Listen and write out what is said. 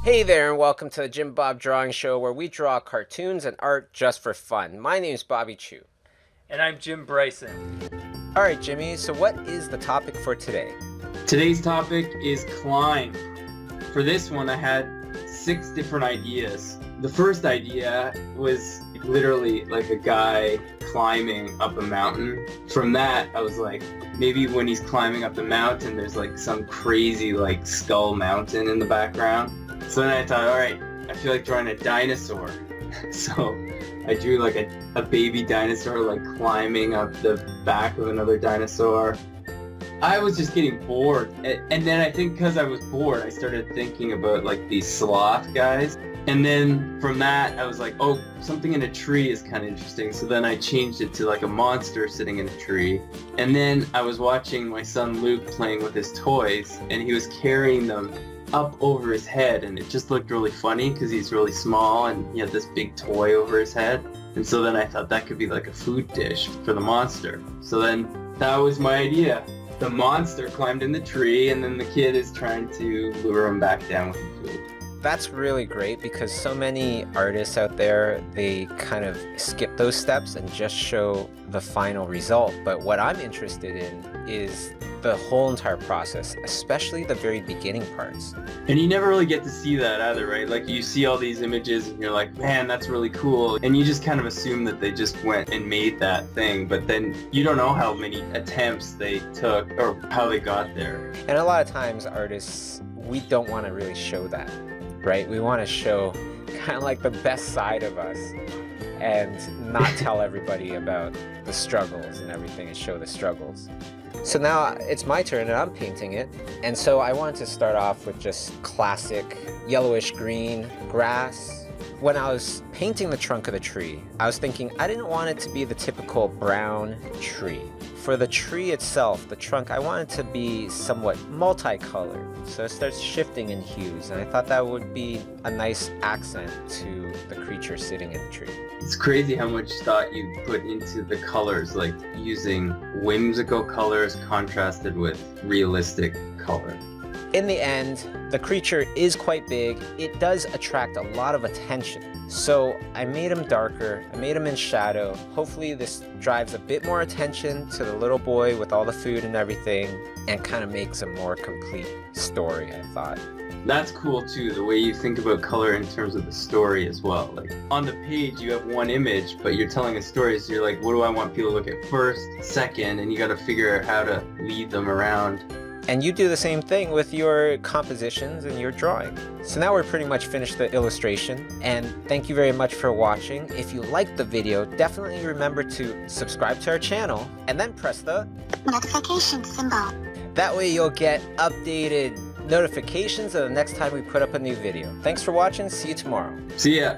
Hey there, and welcome to the Jim Bob Drawing Show, where we draw cartoons and art just for fun. My name is Bobby Chu. And I'm Jim Bryson. All right, Jimmy, so what is the topic for today? Today's topic is climb. For this one, I had 6 different ideas. The first idea was literally like a guy climbing up a mountain. From that, I was like, maybe when he's climbing up the mountain, there's like some crazy like skull mountain in the background. So then I thought, all right, I feel like drawing a dinosaur. So I drew like a baby dinosaur like climbing up the back of another dinosaur. I was just getting bored. And then I think because I was bored, I started thinking about like these sloth guys. And then from that, I was like, oh, something in a tree is kind of interesting. So then I changed it to like a monster sitting in a tree. And then I was watching my son Luke playing with his toys, and he was carrying them up over his head, and it just looked really funny because he's really small and he had this big toy over his head. And so then I thought that could be like a food dish for the monster. So then that was my idea. The monster climbed in the tree, and then the kid is trying to lure him back down with the food. That's really great because so many artists out there, they kind of skip those steps and just show the final result. But what I'm interested in is the whole entire process, especially the very beginning parts. And you never really get to see that either, right? Like you see all these images and you're like, man, that's really cool. And you just kind of assume that they just went and made that thing, but then you don't know how many attempts they took or how they got there. And a lot of times artists, we don't want to really show that, right? We want to show kind of like the best side of us and not tell everybody about the struggles and everything and show the struggles. So now it's my turn and I'm painting it. And so I wanted to start off with just classic yellowish green grass. When I was painting the trunk of the tree, I was thinking I didn't want it to be the typical brown tree. For the tree itself, the trunk, I wanted to be somewhat multicolored. So it starts shifting in hues, and I thought that would be a nice accent to the creature sitting in the tree. It's crazy how much thought you put into the colors, like using whimsical colors contrasted with realistic color. In the end, the creature is quite big. It does attract a lot of attention. So I made him darker, I made him in shadow. Hopefully this drives a bit more attention to the little boy with all the food and everything, and kind of makes a more complete story, I thought. That's cool too, the way you think about color in terms of the story as well. Like on the page you have one image, but you're telling a story, so you're like, what do I want people to look at first, second, and you got to figure out how to lead them around. And you do the same thing with your compositions and your drawing. So now we're pretty much finished the illustration, and thank you very much for watching. If you liked the video, definitely remember to subscribe to our channel and then press the notification symbol. That way you'll get updated notifications of the next time we put up a new video. Thanks for watching. See you tomorrow. See ya.